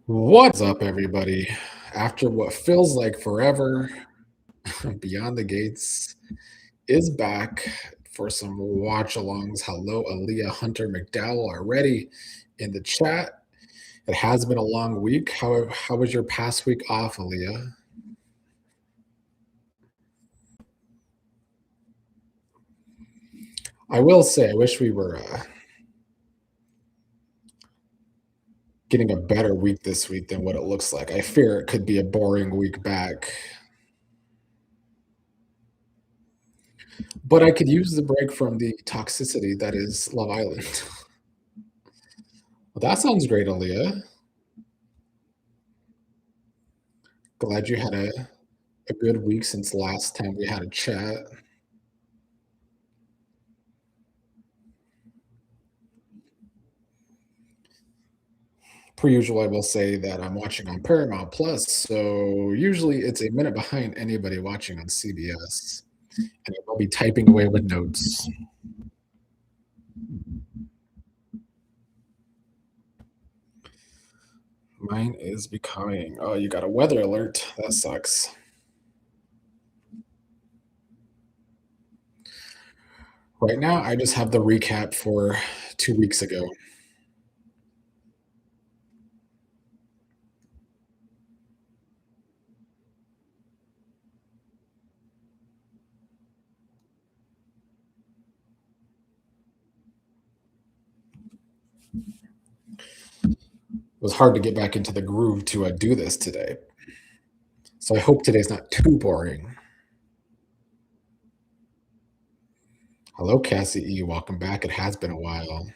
What's up, everybody? After what feels like forever, Beyond the Gates is back for some watch alongs. Hello, Aaliyah Hunter McDowell already in the chat. It has been a long week. How was your past week off, Aaliyah? I will say, I wish we were getting a better week this week than what it looks like. I fear it could be a boring week back, but I could use the break from the toxicity that is Love Island. Well, that sounds great, Aaliyah. Glad you had a good week since last time we had a chat. Per usual, I will say that I'm watching on Paramount Plus, so usually it's a minute behind anybody watching on CBS, and I will be typing away with notes. Mine is becoming. Oh, you got a weather alert. That sucks. Right now, I just have the recap for 2 weeks ago. It was hard to get back into the groove to do this today. So I hope today's not too boring. Hello, Cassie E. Welcome back. It has been a while.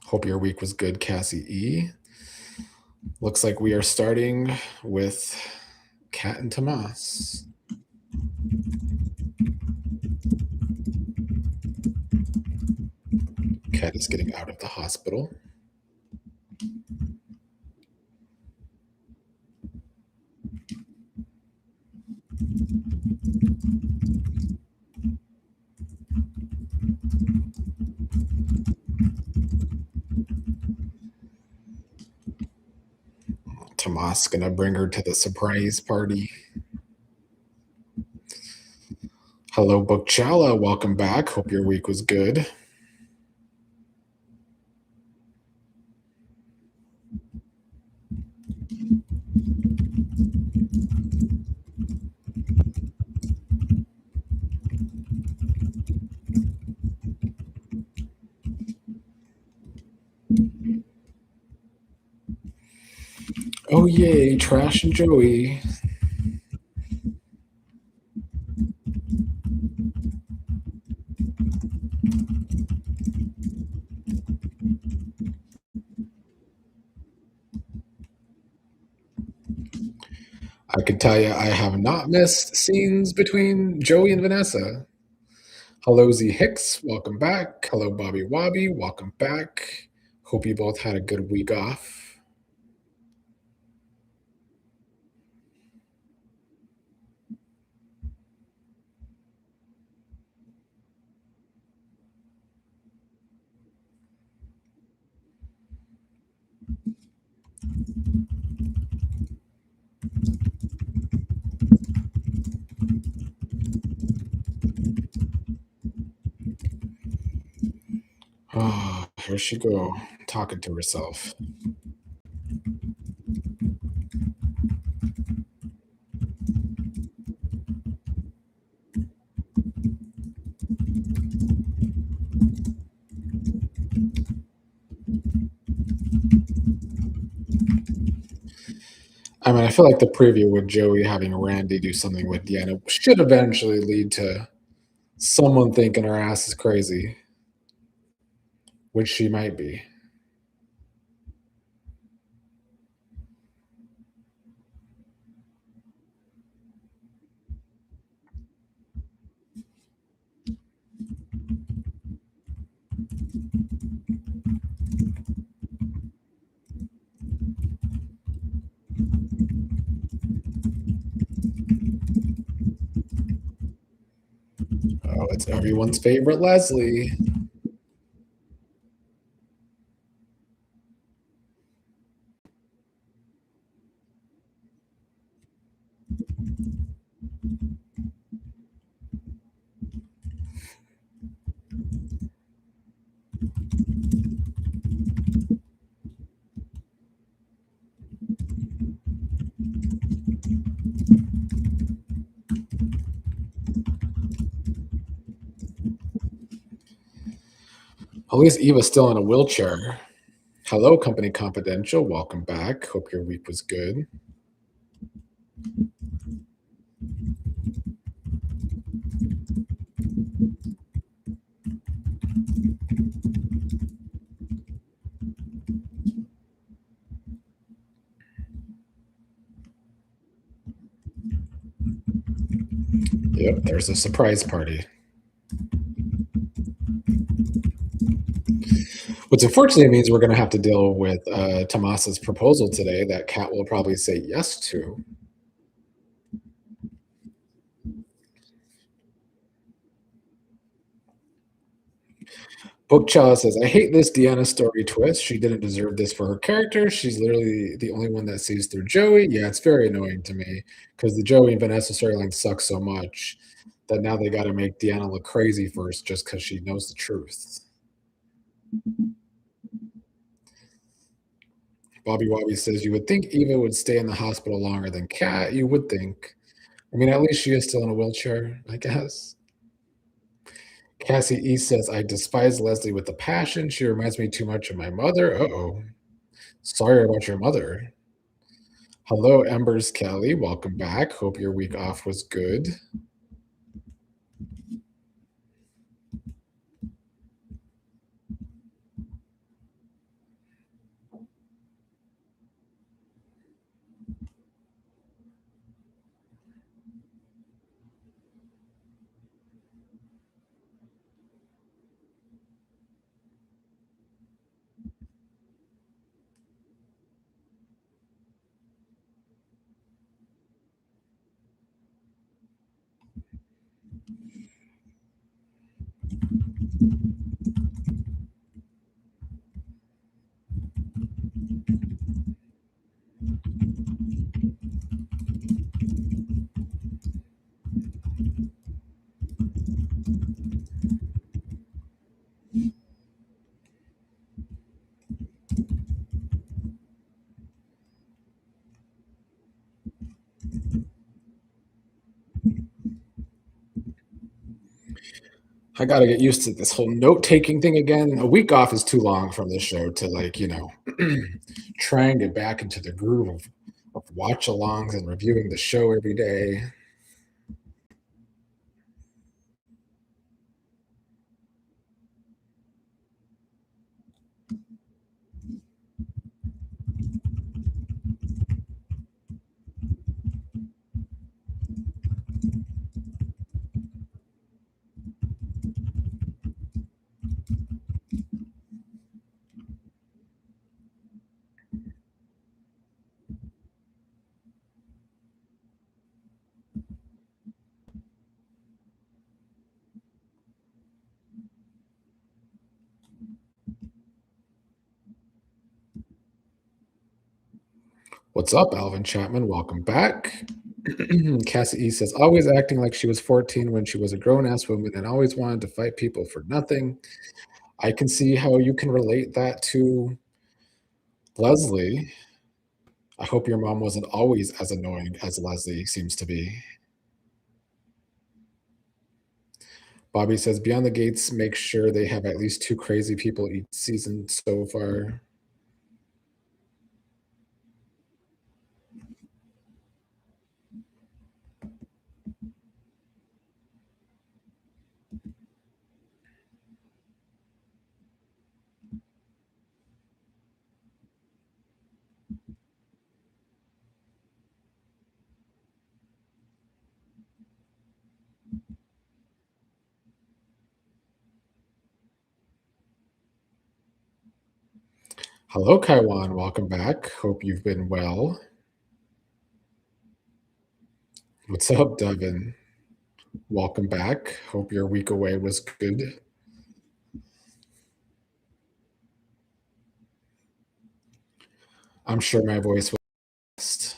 Hope your week was good, Cassie E. Looks like we are starting with Kat and Tomas. Kat is getting out of the hospital. Tomas gonna bring her to the surprise party. Hello, Bookchala. Welcome back. Hope your week was good. Oh, yay, Trash and Joey. I can tell you I have not missed scenes between Joey and Vanessa. Hello, Z Hicks. Welcome back. Hello, Bobby Wobby. Welcome back. Hope you both had a good week off. Oh, here she go, talking to herself. I mean, I feel like the preview with Joey having Randy do something with Deanna should eventually lead to someone thinking her ass is crazy, which she might be. Oh, it's everyone's favorite Leslie. At least Eva's still in a wheelchair. Hello, Company Confidential. Welcome back. Hope your week was good. Yep, there's a surprise party. Which unfortunately means we're going to have to deal with Tomas's proposal today that Kat will probably say yes to. Bookchild says, I hate this Deanna story twist. She didn't deserve this for her character. She's literally the only one that sees through Joey. Yeah, it's very annoying to me because the Joey and Vanessa storyline sucks so much that now they got to make Deanna look crazy first just because she knows the truth. Bobby Wobby says, you would think Eva would stay in the hospital longer than Kat. You would think. I mean, at least she is still in a wheelchair, I guess. Cassie E says, I despise Leslie with a passion. She reminds me too much of my mother. Uh-oh. Sorry about your mother. Hello, Embers Kelly. Welcome back. Hope your week off was good. I got to get used to this whole note taking thing again. A week off is too long from the show to, like, try and get back into the groove of watch alongs and reviewing the show every day. What's up, Alvin Chapman? Welcome back. Cassie E says, always acting like she was 14 when she was a grown ass woman and always wanted to fight people for nothing. I can see how you can relate that to Leslie. I hope your mom wasn't always as annoying as Leslie seems to be. Bobby says, Beyond the Gates, make sure they have at least 2 crazy people each season so far. Hello, Kaiwan. Welcome back. Hope you've been well. What's up, Devin? Welcome back. Hope your week away was good. I'm sure my voice was best.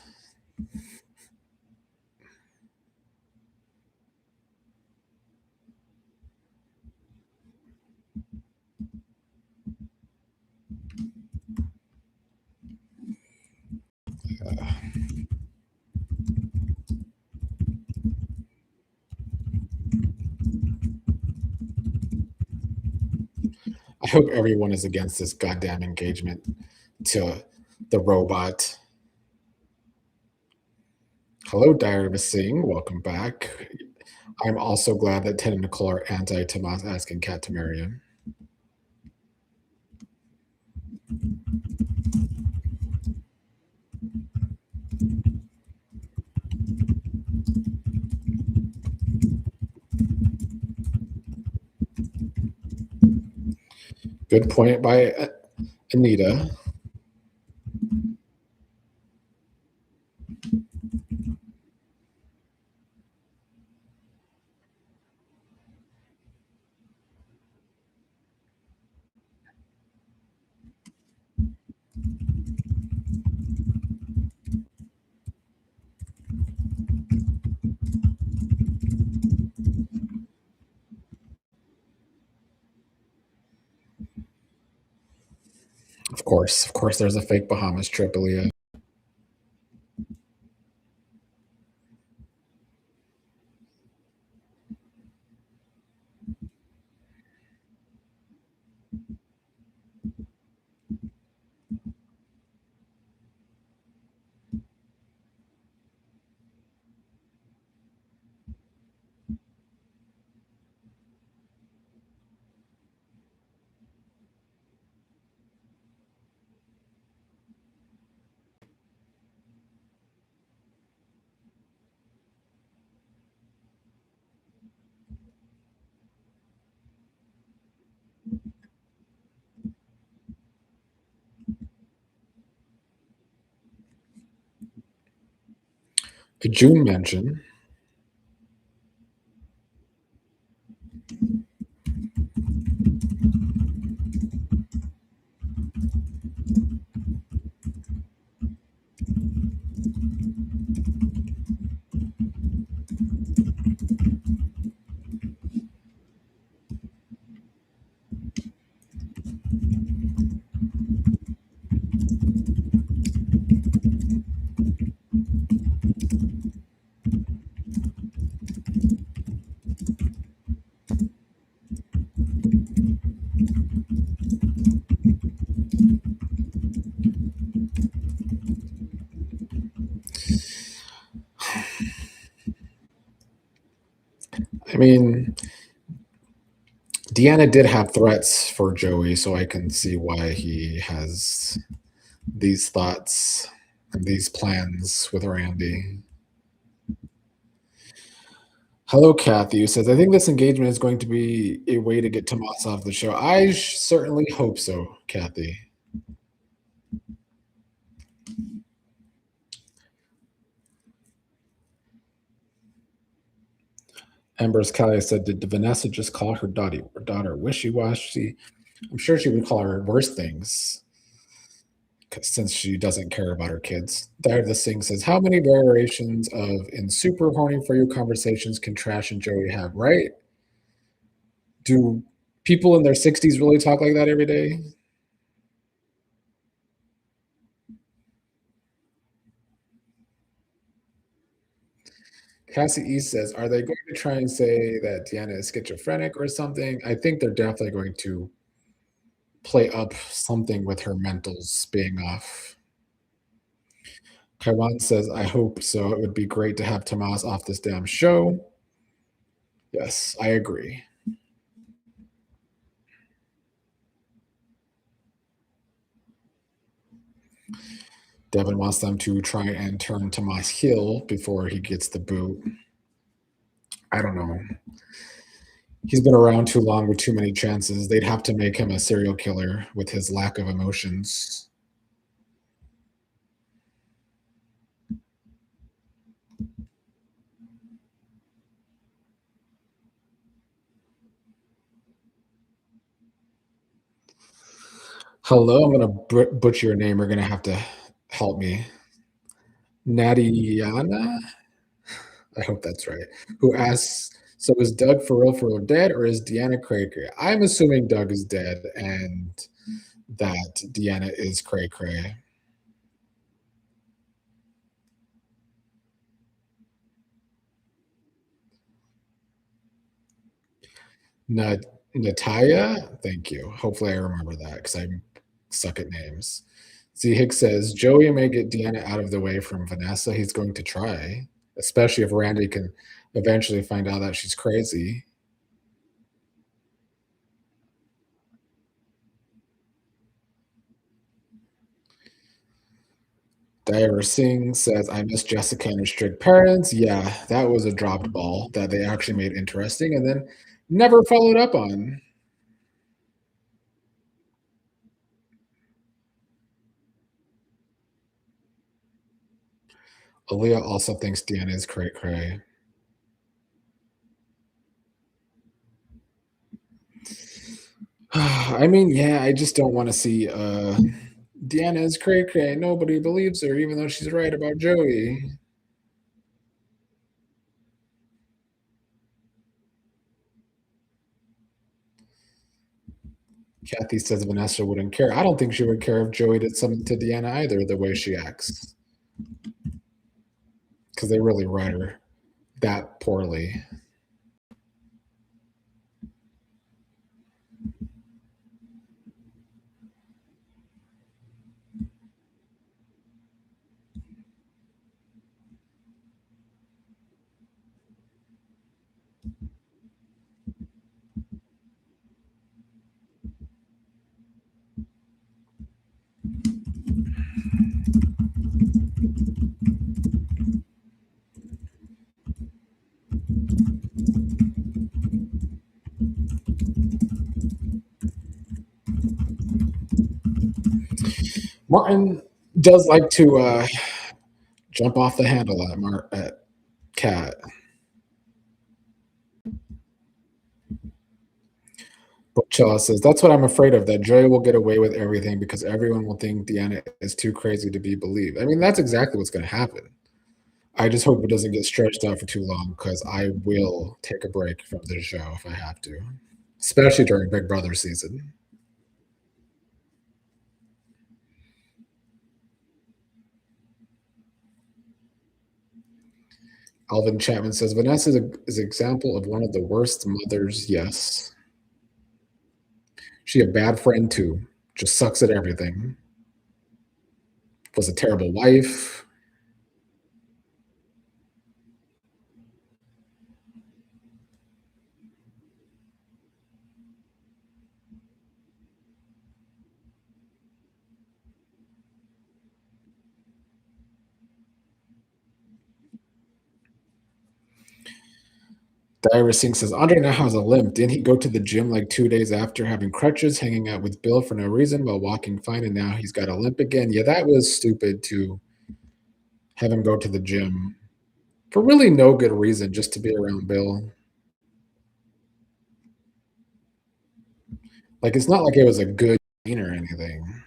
I hope everyone is against this goddamn engagement to the robot. Hello, Diary of Singh. Welcome back. I'm also glad that Ted and Nicole are anti Tomas asking Kat to marry him. Good point by Anita. Of course, there's a fake Bahamas trip, Aaliyah. A June mention. I mean, Deanna did have threats for Joey, so I can see why he has these thoughts and these plans with Randy. Hello, Kathy, who says, I think this engagement is going to be a way to get Tomas off the show. I certainly hope so, Kathy. Ember's Callie said, did Vanessa just call her daughter wishy-washy? I'm sure she would call her worse things since she doesn't care about her kids. Diary of the Sing says, how many variations of in super horny for you conversations can Trash and Joey have, right? Do people in their 60s really talk like that every day? Cassie East says, are they going to try and say that Deanna is schizophrenic or something? I think they're definitely going to play up something with her mentals being off. Kaiwan says, I hope so. It would be great to have Tomas off this damn show. Yes, I agree. Devin wants them to try and turn Tomas heel before he gets the boot. I don't know. He's been around too long with too many chances. They'd have to make him a serial killer with his lack of emotions. Hello, I'm going to butcher your name. You're going to have to help me. Nadiana? I hope that's right. Who asks, so is Doug for real dead or is Deanna cray cray? I'm assuming Doug is dead and that Deanna is cray cray. Natalia? Thank you. Hopefully, I remember that because I suck at names. Z Hicks says Joey may get Deanna out of the way from Vanessa. He's going to try, especially if Randy can eventually find out that she's crazy. Diver Singh says, I miss Jessica and her strict parents. Yeah, that was a dropped ball that they actually made interesting and then never followed up on. Aaliyah also thinks Deanna is cray cray. I mean, yeah, I just don't want to see Deanna is cray cray. Nobody believes her, even though she's right about Joey. Kathy says Vanessa wouldn't care. I don't think she would care if Joey did something to Deanna either, the way she acts. Because they really write her that poorly. Martin does like to jump off the handle at Cat. Butchella says, That's what I'm afraid of, that Joey will get away with everything because everyone will think Deanna is too crazy to be believed. I mean, that's exactly what's going to happen. I just hope it doesn't get stretched out for too long because I will take a break from the show if I have to, especially during Big Brother season. Alvin Chapman says Vanessa is an example of one of the worst mothers. Yes, she a bad friend too. Just sucks at everything. Was a terrible wife. Diary Singh says Andre now has a limp. Didn't he go to the gym like 2 days after having crutches, hanging out with Bill for no reason while walking fine, and now he's got a limp again? Yeah, that was stupid to have him go to the gym for really no good reason, just to be around Bill. Like it's not like it was a good scene or anything.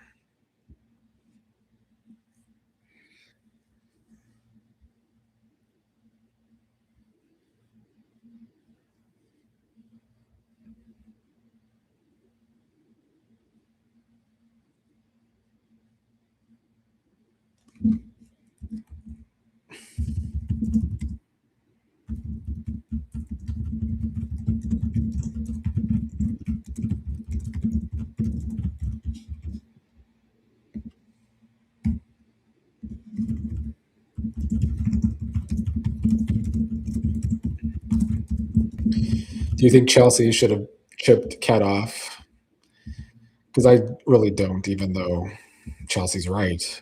Do you think Chelsea should have chipped Cat off? Because I really don't, even though Chelsea's right.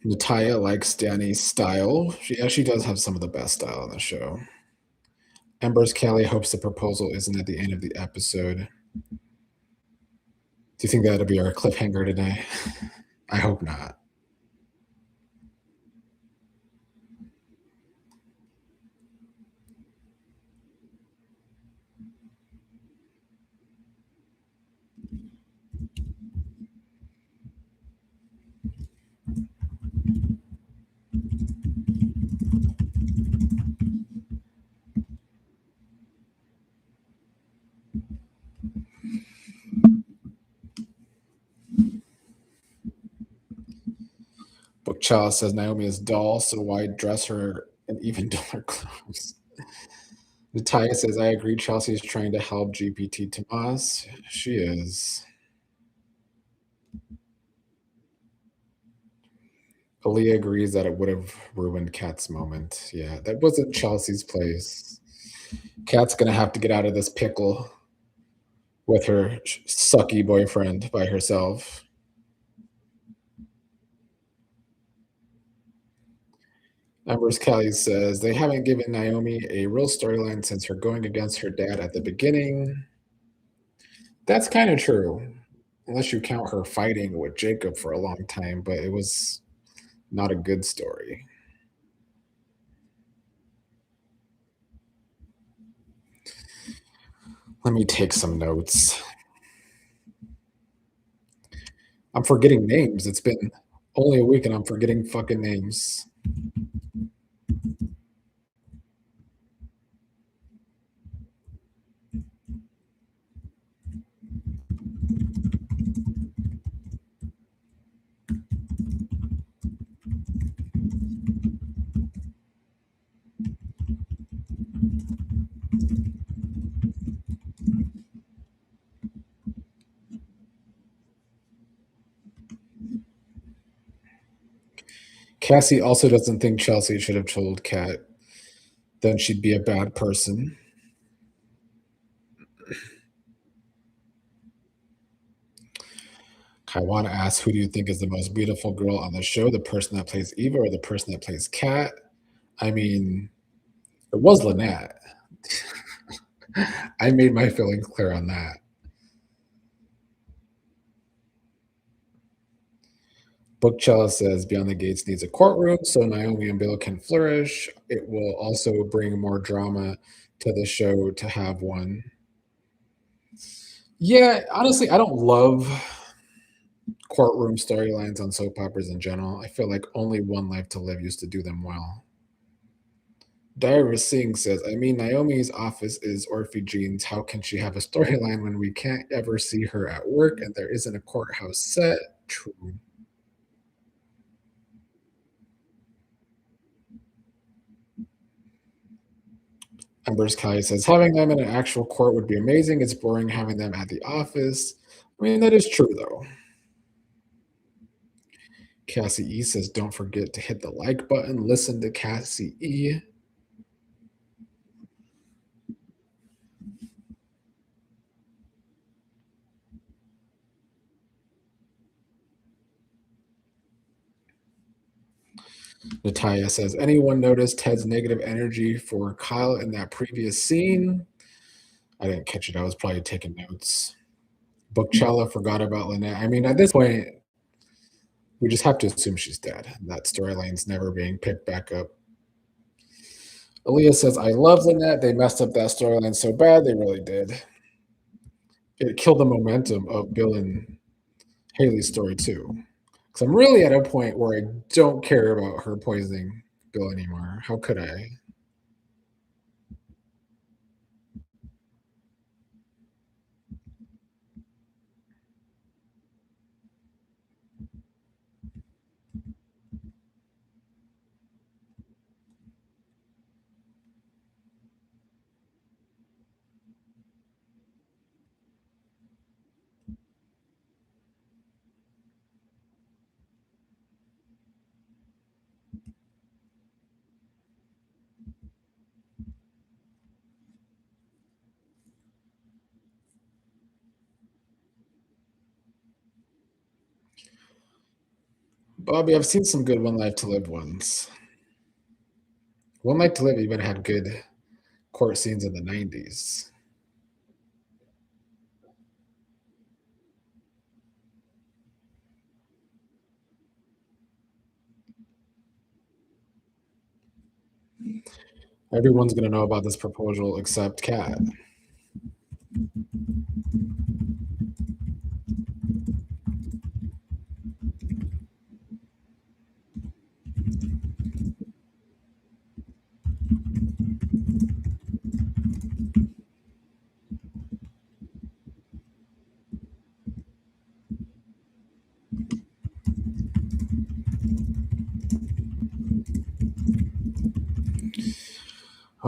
Natalia likes Danny's style. She does have some of the best style on the show. Ember's Kelly hopes the proposal isn't at the end of the episode. Do you think that'll be our cliffhanger today? I hope not. Chalice says Naomi is dull, so why dress her in even duller clothes? Natalia says, I agree. Chelsea is trying to help GPT Tomas. She is. Aaliyah agrees that it would have ruined Kat's moment. Yeah, that wasn't Chelsea's place. Kat's going to have to get out of this pickle with her sucky boyfriend by herself. Embers Kelly says they haven't given Naomi a real storyline since her going against her dad at the beginning. That's kind of true, unless you count her fighting with Jacob for a long time, but it was not a good story. Let me take some notes. I'm forgetting names. It's been only a week and I'm forgetting fucking names. Cassie also doesn't think Chelsea should have told Kat. Then she'd be a bad person. Kaiwana asks, who do you think is the most beautiful girl on the show? The person that plays Eva or the person that plays Kat? I mean, it was Lynette. I made my feelings clear on that. Bookchella says Beyond the Gates needs a courtroom so Naomi and Bill can flourish. It will also bring more drama to the show to have one. Yeah, honestly, I don't love courtroom storylines on soap operas in general. I feel like Only One Life to Live used to do them well. Diary Singh says, I mean, Naomi's office is Orphe Jeans. How can she have a storyline when we can't ever see her at work and there isn't a courthouse set? True. Embers Kelly says, having them in an actual court would be amazing. It's boring having them at the office. I mean, that is true, though. Cassie E says, don't forget to hit the like button. Listen to Cassie E. Natalia says, anyone notice Ted's negative energy for Kyle in that previous scene? I didn't catch it. I was probably taking notes. Bookchella forgot about Lynette. I mean, at this point, we just have to assume she's dead. That storyline's never being picked back up. Aaliyah says, I love Lynette. They messed up that storyline so bad. They really did. It killed the momentum of Bill and Haley's story, too. Because I'm really at a point where I don't care about her poisoning Bill anymore. How could I? Bobby, I've seen some good One Life to Live ones. One Life to Live even had good court scenes in the 90s. Everyone's going to know about this proposal except Kat.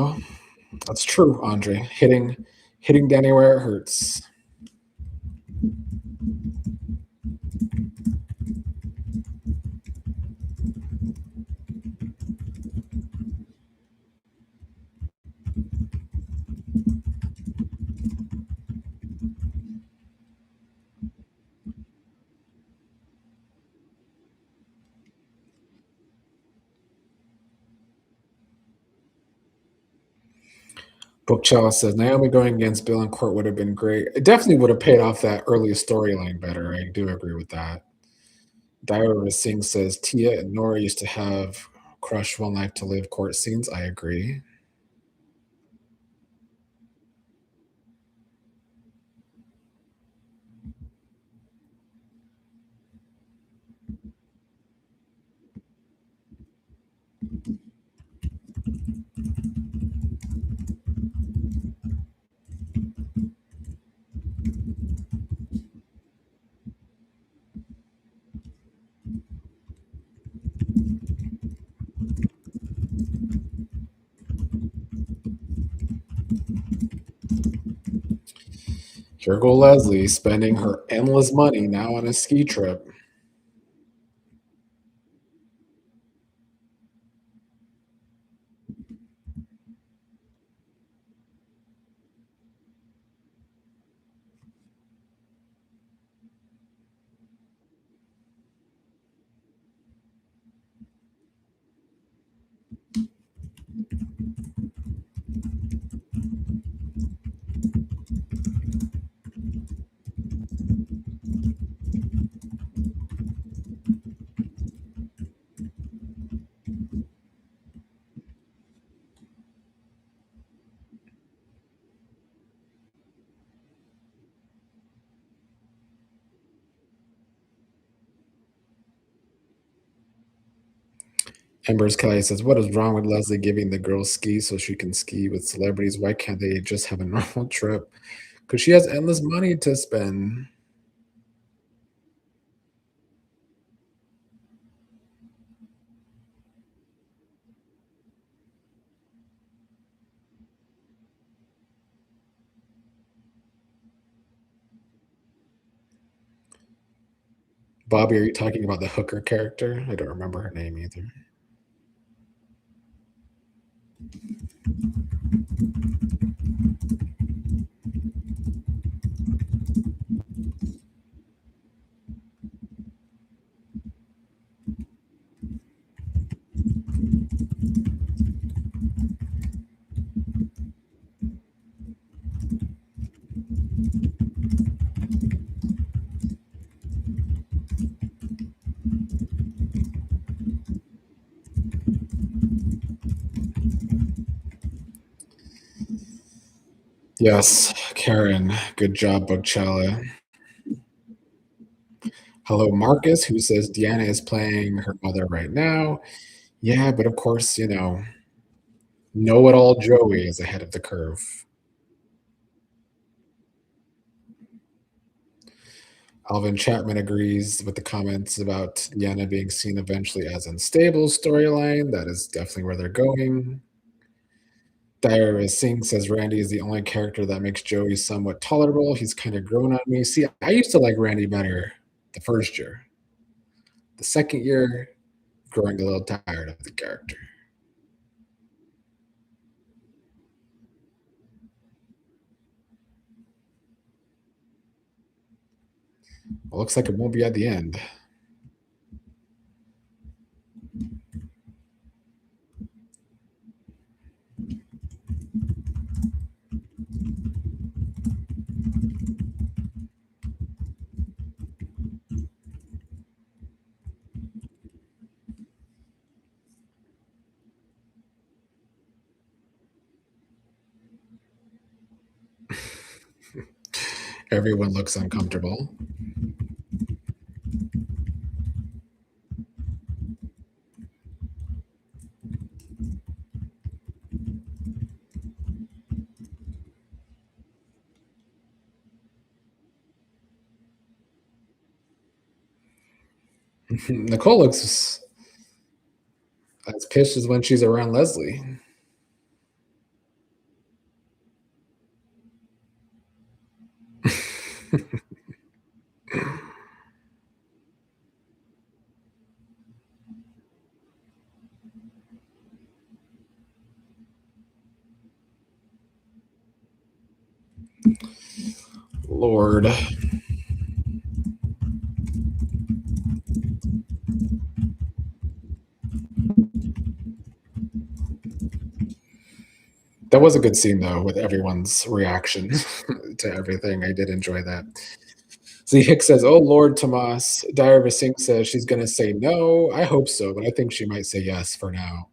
Oh, that's true, Andre. Hitting Danny where it hurts. Bookchala says Naomi going against Bill and Court would have been great. It definitely would have paid off that early storyline better. I do agree with that. Daira Singh says Tia and Nora used to have crush one life to live court scenes. I agree. Here go Leslie spending her endless money now on a ski trip. Embers Kelly says, "What is wrong with Leslie giving the girls ski so she can ski with celebrities? Why can't they just have a normal trip? Because she has endless money to spend." Bobby, are you talking about the hooker character? I don't remember her name either. Yes, Karen. Good job, Bugchala. Hello, Marcus, who says Deanna is playing her mother right now. Yeah, but of course, know it all Joey is ahead of the curve. Alvin Chapman agrees with the comments about Deanna being seen eventually as unstable storyline. That is definitely where they're going. Diary Singh says Randy is the only character that makes Joey somewhat tolerable. He's kind of grown on me. See, I used to like Randy better the first year. The second year, growing a little tired of the character. Well, looks like it won't be at the end. Everyone looks uncomfortable. Nicole looks as pissed as when she's around Leslie. Lord. That was a good scene though, with everyone's reaction to everything. I did enjoy that. Z Hicks says, "Oh Lord, Tomas." Diary Singh says she's gonna say no. I hope so, but I think she might say yes for now.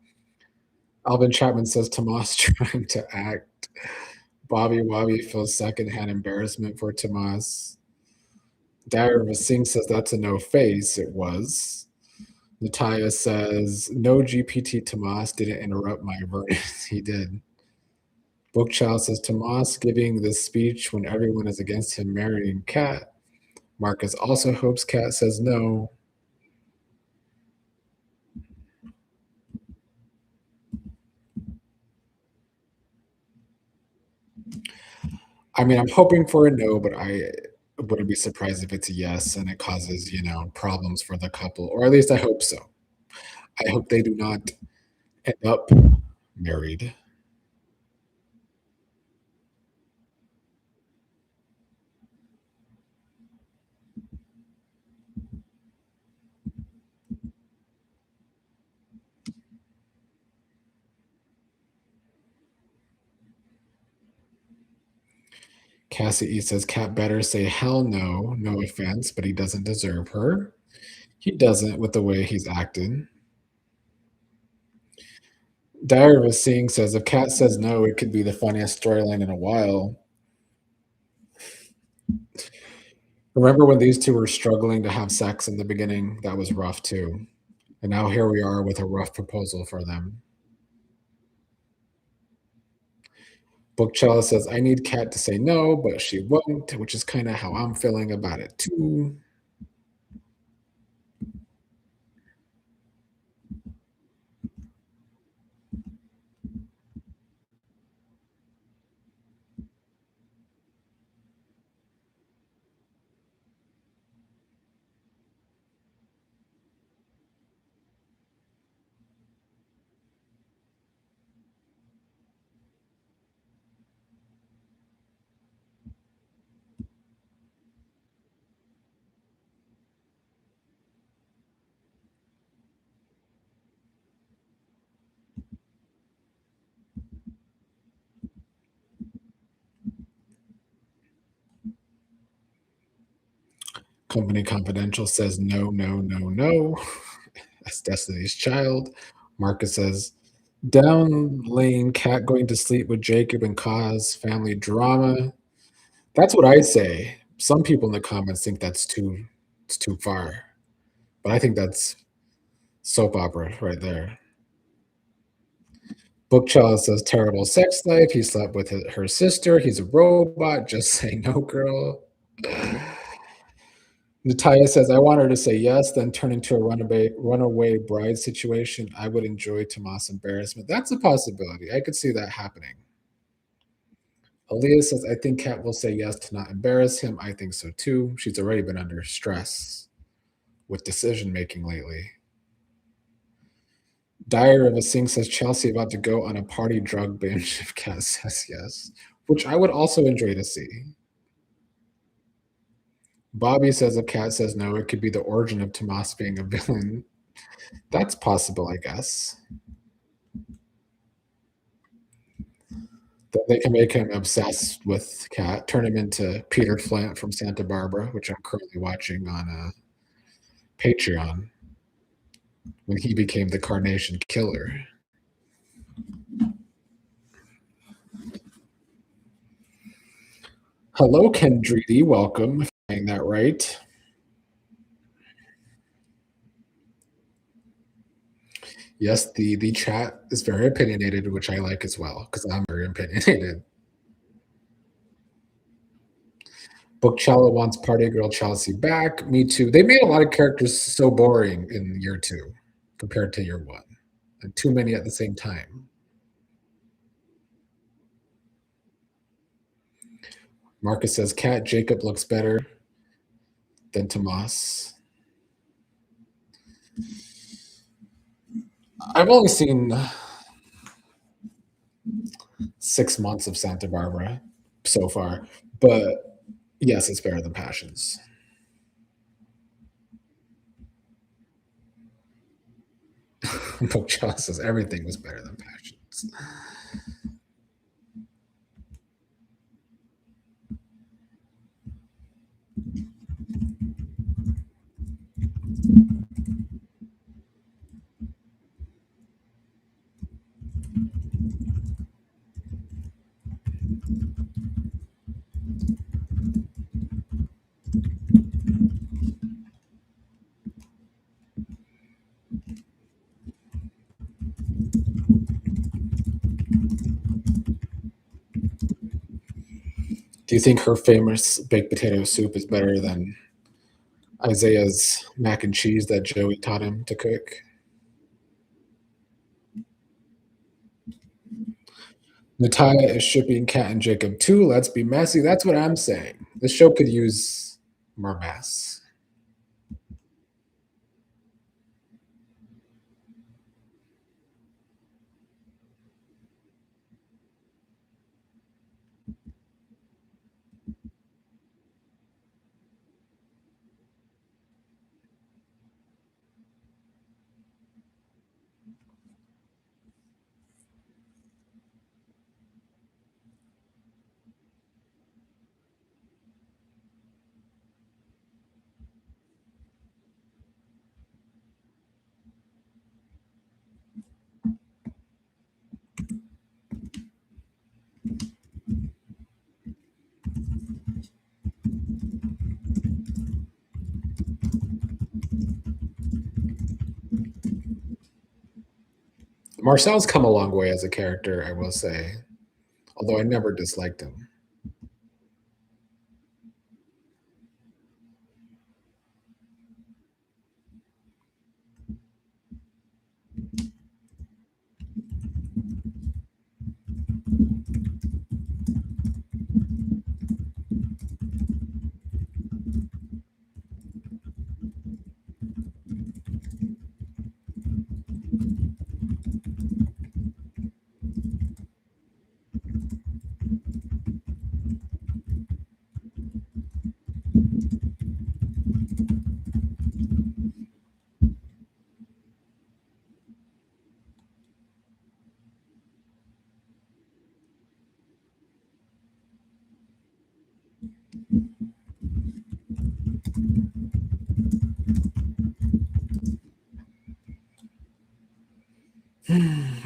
Alvin Chapman says Tomas trying to act. Bobby Wobby feels secondhand embarrassment for Tomas. Diary Singh says that's a no face. It was. Natalia says, no GPT Tomas didn't interrupt my verdict. He did. Bookchild says, Tomas giving this speech when everyone is against him marrying Kat. Marcus also hopes Kat says no. I mean, I'm hoping for a no, but I wouldn't be surprised if it's a yes and it causes, problems for the couple, or at least I hope so. I hope they do not end up married. Cassie E says, Cat better say hell no, no offense, but he doesn't deserve her. He doesn't with the way he's acted. Diary of a Seeing says, if Cat says no, it could be the funniest storyline in a while. Remember when these two were struggling to have sex in the beginning? That was rough too. And now here we are with a rough proposal for them. Bookchella says, I need Kat to say no, but she won't, which is kind of how I'm feeling about it too. Company Confidential says no, no, no, no. That's Destiny's Child. Marcus says, down lane, Cat going to sleep with Jacob and cause family drama. That's what I say. Some people in the comments think it's too far. But I think that's soap opera right there. Bookchild says terrible sex life. He slept with her sister. He's a robot. Just say no, girl. Natalia says, I want her to say yes, then turn into a runaway bride situation. I would enjoy Tomas' embarrassment. That's a possibility. I could see that happening. Aaliyah says, I think Kat will say yes to not embarrass him. I think so too. She's already been under stress with decision making lately. Dyer of a Sing says Chelsea about to go on a party drug binge if Kat says yes, which I would also enjoy to see. Bobby says if Kat says no, it could be the origin of Tomas being a villain. That's possible, I guess. That they can make him obsessed with Kat, turn him into Peter Flint from Santa Barbara, which I'm currently watching on Patreon, when he became the Carnation Killer. Hello, Kendridi. Welcome. If I'm saying that right. Yes, the chat is very opinionated, which I like as well, because I'm very opinionated. Bookchella wants Party Girl Chelsea back. Me too. They made a lot of characters so boring in year 2 compared to year 1. And too many at the same time. Marcus says, Cat Jacob looks better than Tomas. I've only seen 6 months of Santa Barbara so far, but Yes, it's better than Passions. Bookshop says everything was better than Passions. Do you think her famous baked potato soup is better than Isaiah's mac and cheese that Joey taught him to cook? Natalia is shipping Cat and Jacob too. Let's be messy. That's what I'm saying. This show could use more mess. Marcel's come a long way as a character, I will say, although I never disliked him.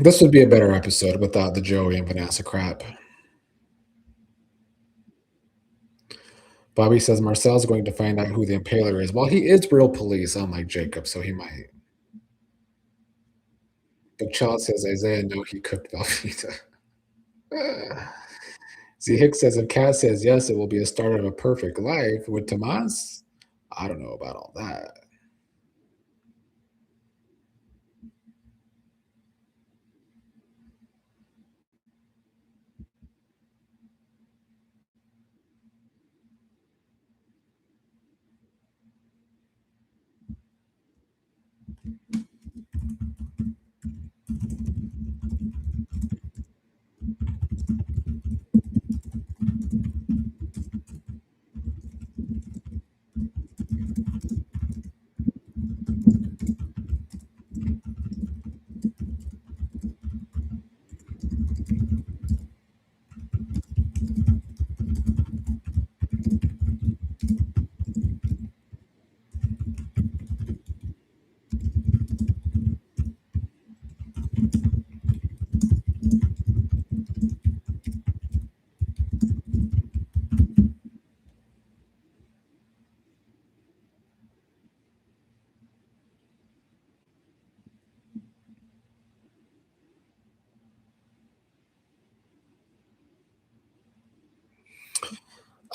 This would be a better episode without the Joey and Vanessa crap. Bobby says Marcel's going to find out who the impaler is. Well, he is real police, unlike Jacob, so he might. But Child says Isaiah know he cooked Velveeta. See, Hicks says if Kat says yes, it will be a start of a perfect life. With Tomas, I don't know about all that.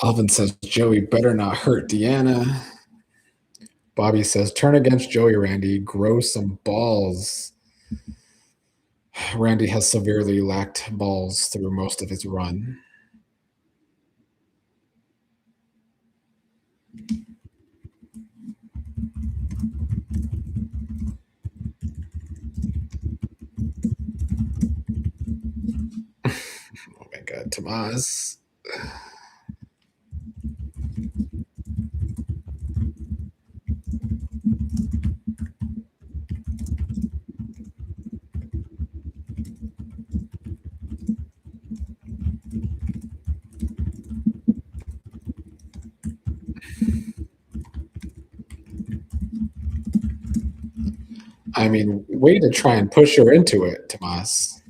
Alvin says Joey better not hurt Deanna. Bobby says turn against Joey, Randy. Grow some balls. Randy has severely lacked balls through most of his run. Oh my God, Tomas. I mean, way to try and push her into it, Tomas.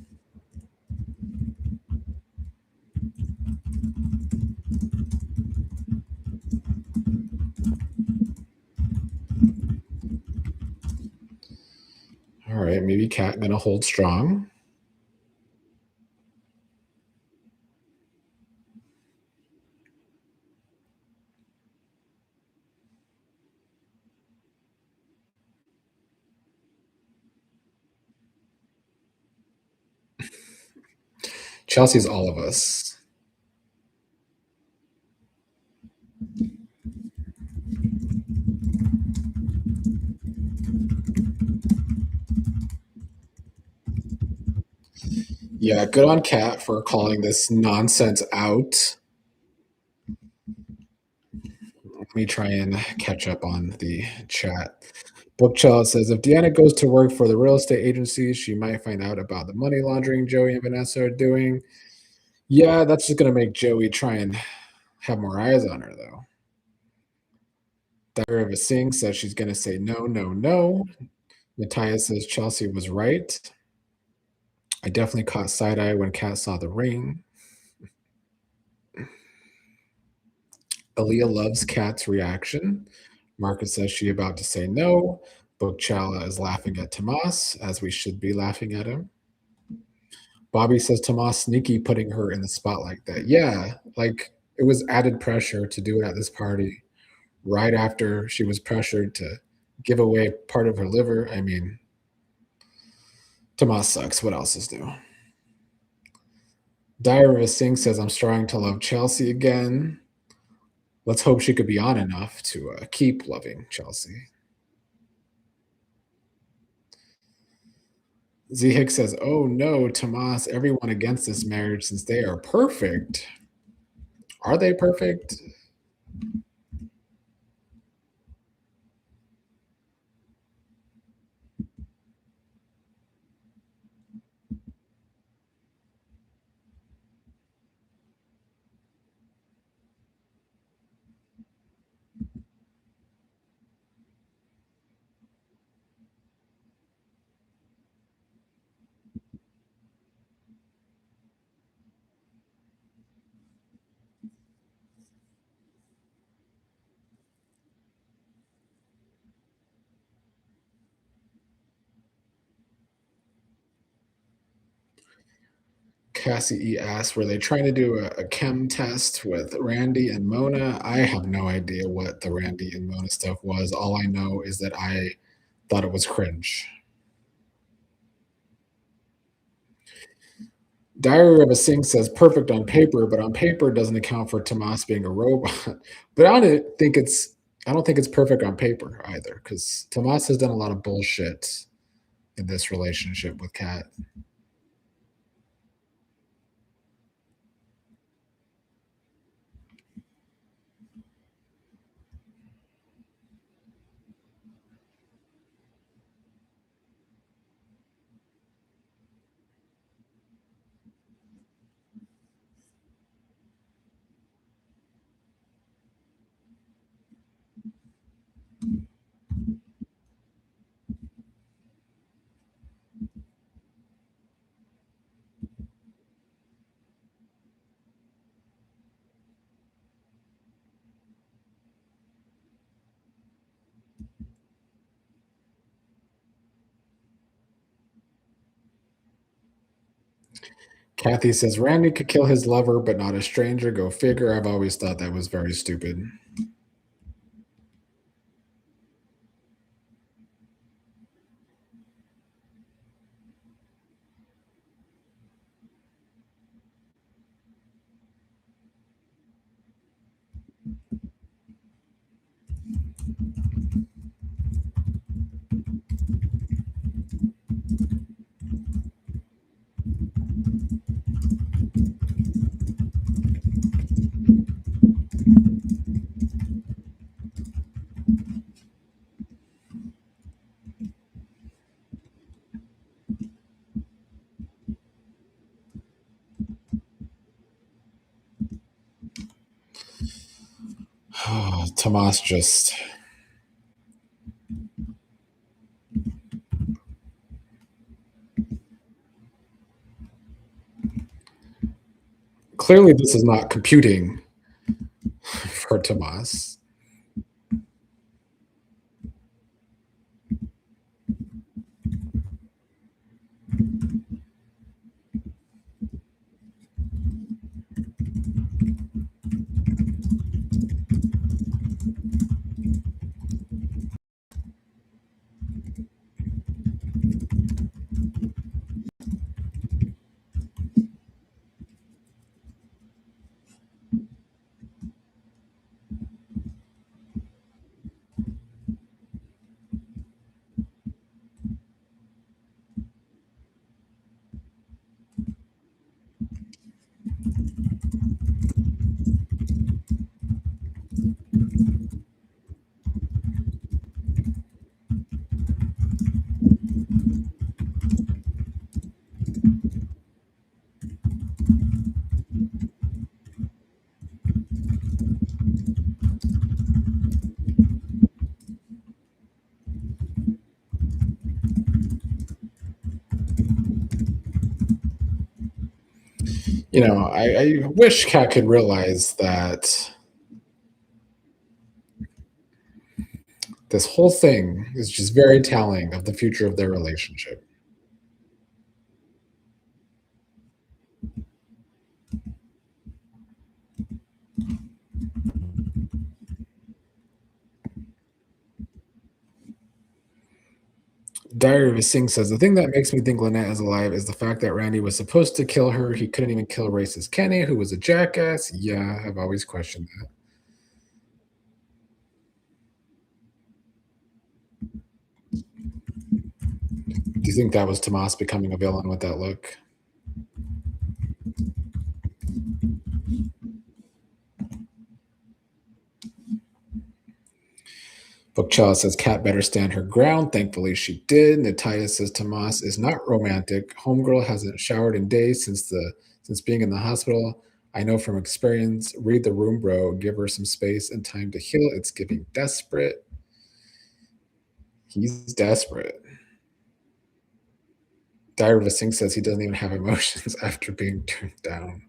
All right, maybe Cat gonna hold strong. Chelsea's all of us. Yeah, good on Cat for calling this nonsense out. Let me try and catch up on the chat. Bookchild says if Deanna goes to work for the real estate agency, she might find out about the money laundering Joey and Vanessa are doing. Yeah, that's just gonna make Joey try and have more eyes on her, though. Diary of a Sing says she's gonna say no, no, no. Matthias says Chelsea was right. I definitely caught side eye when Kat saw the ring. Aaliyah loves Kat's reaction. Marcus says she about to say no. Bookchala is laughing at Tomas, as we should be laughing at him. Bobby says Tomas sneaky putting her in the spot like that. Yeah, like it was added pressure to do it at this party right after she was pressured to give away part of her liver. I mean, Tomas sucks. What else is new? Diary of a Sing says I'm starting to love Chelsea again. Let's hope she could be on enough to keep loving Chelsea. Z Hicks says, "Oh no, Tomas! Everyone against this marriage since they are perfect. Are they perfect?" Cassie E asks, "Were they trying to do a chem test with Randy and Mona?" I have no idea what the Randy and Mona stuff was. All I know is that I thought it was cringe. Diary of a Sing says perfect on paper, but on paper doesn't account for Tomas being a robot. But I don't think it's perfect on paper either, because Tomas has done a lot of bullshit in this relationship with Kat. Kathy says Randy could kill his lover, but not a stranger. Go figure. I've always thought that was very stupid. Tomas just Clearly, this is not computing for Tomas. I wish Kat could realize that this whole thing is just very telling of the future of their relationship. Diary of a Singh says the thing that makes me think Lynette is alive is the fact that Randy was supposed to kill her. He couldn't even kill racist Kenny, who was a jackass. Yeah, I've always questioned that. Do you think that was Tomas becoming a villain with that look? Bookchild says Kat better stand her ground. Thankfully, she did. Natalia says Tomas is not romantic. Homegirl hasn't showered in days since being in the hospital. I know from experience. Read the room, bro. Give her some space and time to heal. It's giving desperate. He's desperate. Diary of a Singh says he doesn't even have emotions after being turned down.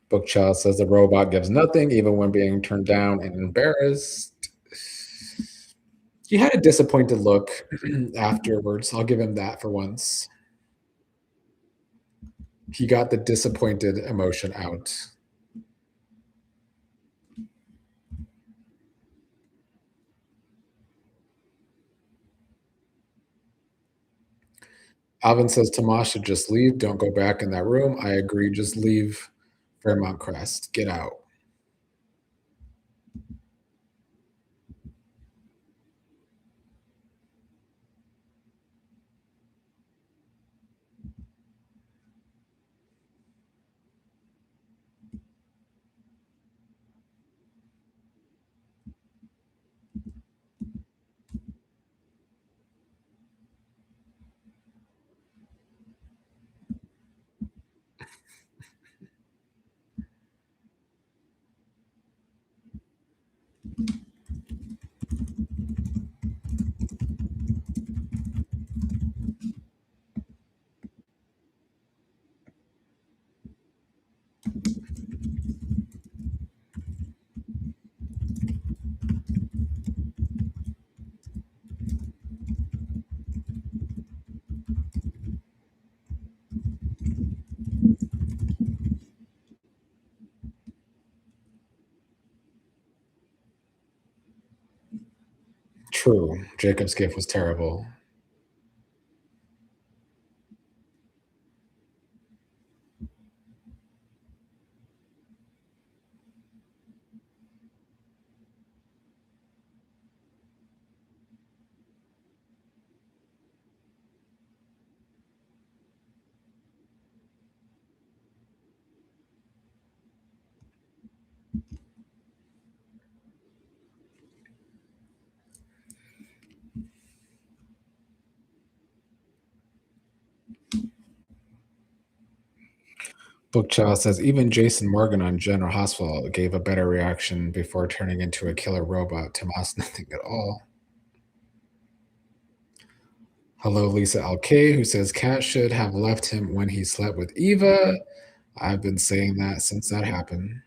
Bookchild says the robot gives nothing, even when being turned down and embarrassed. He had a disappointed look afterwards. I'll give him that for once. He got the disappointed emotion out. Alvin says Tomas should just leave. Don't go back in that room. I agree. Just leave Fairmount Crest. Get out. True. Jacob's gift was terrible. Bookchild says even Jason Morgan on General Hospital gave a better reaction before turning into a killer robot. Tomas, nothing at all. Hello, Lisa LK, who says Kat should have left him when he slept with Eva. I've been saying that since that happened.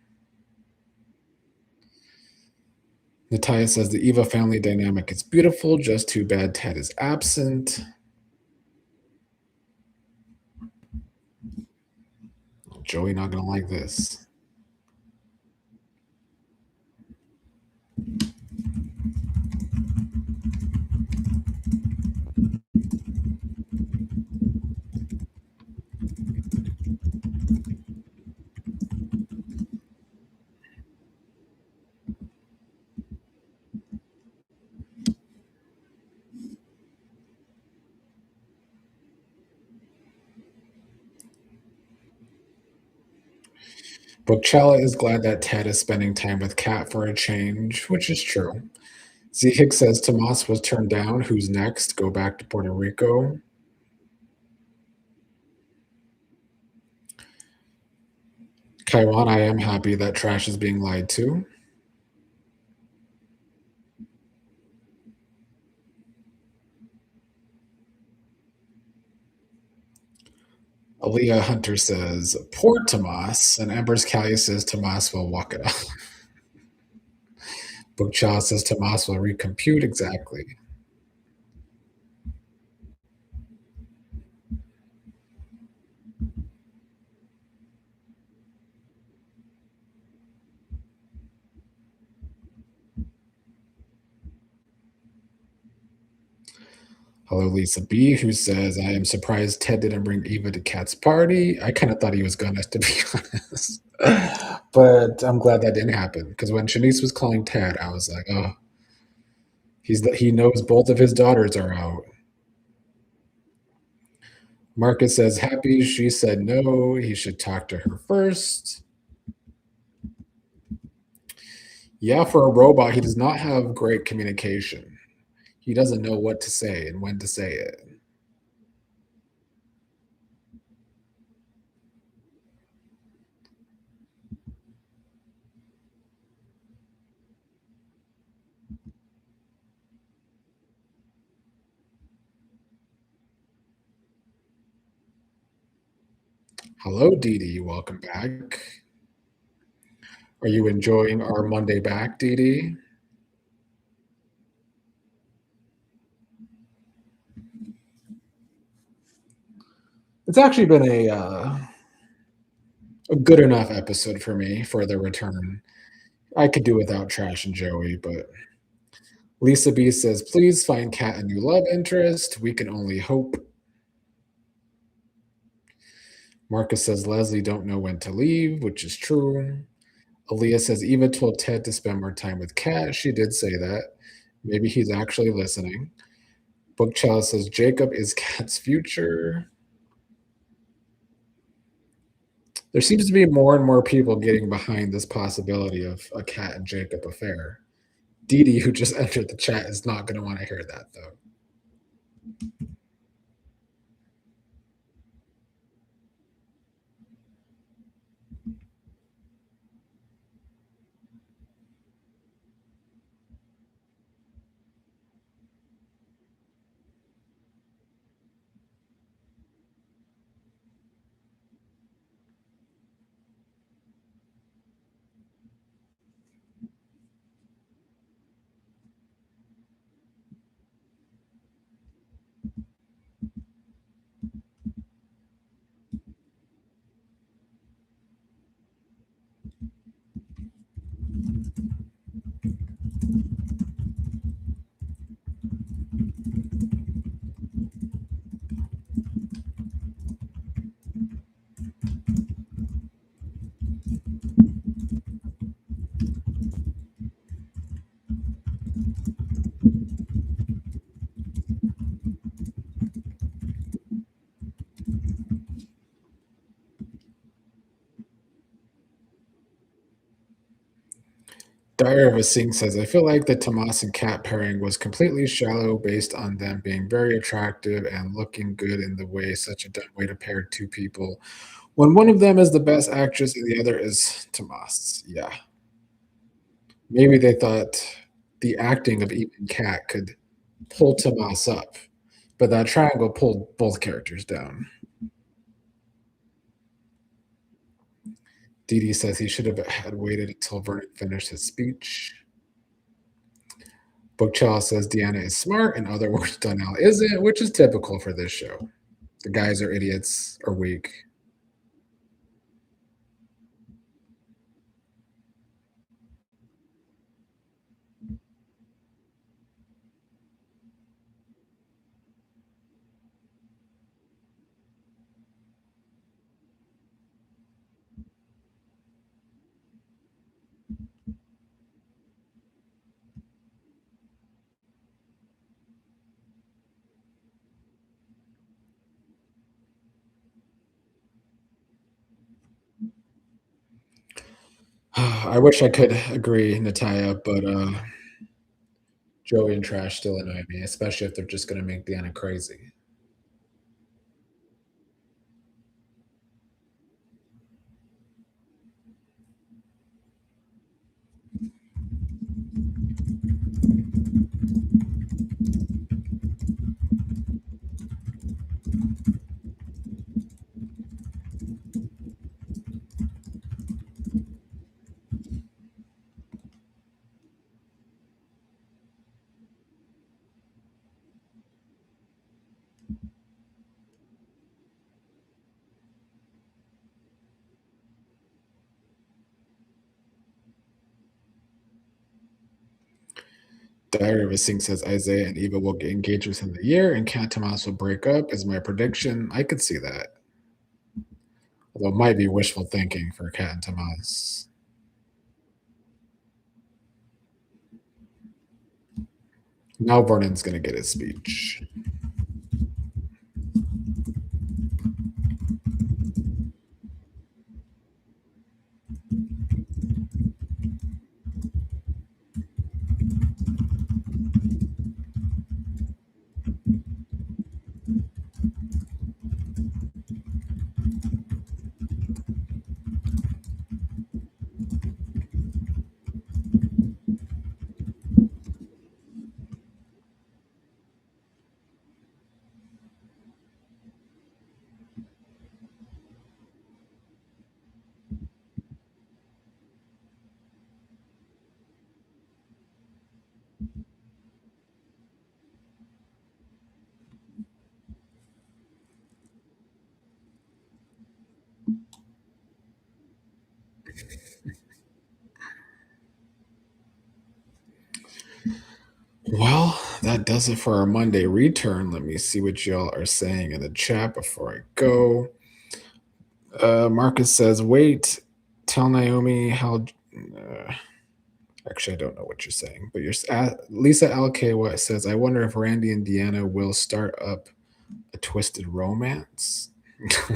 Natalia says the Eva family dynamic is beautiful, just too bad Ted is absent. Joey not gonna like this. Bookchella is glad that Ted is spending time with Kat for a change, which is true. Z Hicks says Tomas was turned down. Who's next? Go back to Puerto Rico. Kaiwan, I am happy that Trash is being lied to. Aaliyah Hunter says, poor Tomas. And Embers Callie says Tomas will walk it off. Bookchild says Tomas will recompute. Exactly. Hello, Lisa B, who says, I am surprised Ted didn't bring Eva to Kat's party. I kind of thought he was gonna, to be honest. But I'm glad that didn't happen because when Shanice was calling Ted, I was like, oh, he knows both of his daughters are out. Marcus says, happy. She said no. He should talk to her first. Yeah, for a robot, he does not have great communication. He doesn't know what to say and when to say it. Hello, Dee Dee. Welcome back. Are you enjoying our Monday back, Dee Dee? It's actually been a good enough episode for me for the return. I could do without Trash and Joey, but Lisa B says, please find Kat a new love interest. We can only hope. Marcus says, Leslie don't know when to leave, which is true. Aaliyah says, Eva told Ted to spend more time with Kat. She did say that. Maybe he's actually listening. Bookchild says, Jacob is Kat's future. There seems to be more and more people getting behind this possibility of a Kat and Jacob affair. Dee Dee, who just entered the chat, is not going to want to hear that, though. Diary of a Sing says, I feel like the Tomas and Kat pairing was completely shallow based on them being very attractive and looking good in the way, such a dumb way to pair two people when one of them is the best actress and the other is Tomas. Yeah. Maybe they thought the acting of Eve and Kat could pull Tomas up. but that triangle pulled both characters down. Dee Dee says he should have had waited until Vernon finished his speech. Bookchild says Deanna is smart. In other words, Donnell isn't, which is typical for this show. The guys are idiots or weak. I wish I could agree, Natalia, but Joey and Trash still annoy me, especially if they're just gonna make Deanna crazy. Diary of a Sink says Isaiah and Eva will get engaged within the year, and Cat Tomas will break up. Is my prediction. I could see that, although it might be wishful thinking for Cat and Tomas. Now Vernon's gonna get his speech. Well, that does it for our Monday return. Let me see what y'all are saying in the chat before I go. Marcus says, "Wait, tell Naomi how." Actually, I don't know what you're saying, but Lisa LK says, "I wonder if Randy and Deanna will start up a twisted romance."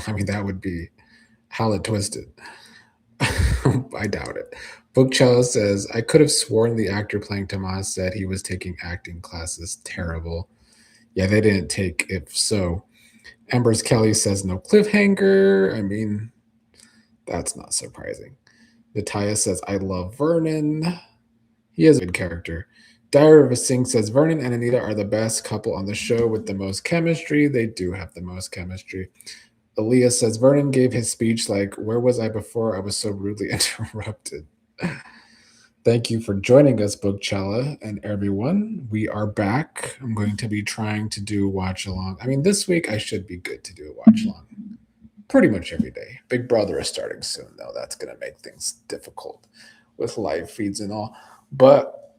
I mean, that would be hella twisted. I doubt it. Bookcello says, "I could have sworn the actor playing Tomas said he was taking acting classes. Terrible." Yeah, they didn't take. If so, Embers Kelly says no cliffhanger. I mean, that's not surprising. Natalia says, "I love Vernon. He is a good character." Diary of a Sing says, "Vernon and Anita are the best couple on the show with the most chemistry." They do have the most chemistry. Aaliyah says, "Vernon gave his speech like, where was I before I was so rudely interrupted?" Thank you for joining us, Bookchella and everyone. We are back. I'm going to be trying to do watch along. I mean, this week I should be good to do a watch along pretty much every day. Big Brother is starting soon, though. That's going to make things difficult with live feeds and all. But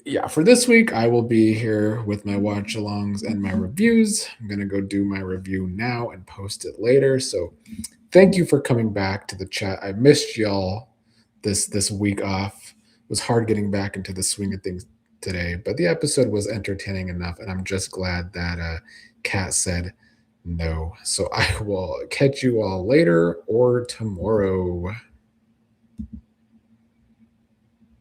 yeah, for this week, I will be here with my watch alongs and my reviews. I'm going to go do my review now and post it later. So thank you for coming back to the chat. I missed y'all this week off. It was hard getting back into the swing of things today, but the episode was entertaining enough, and I'm just glad that Kat said no. So I will catch you all later or tomorrow.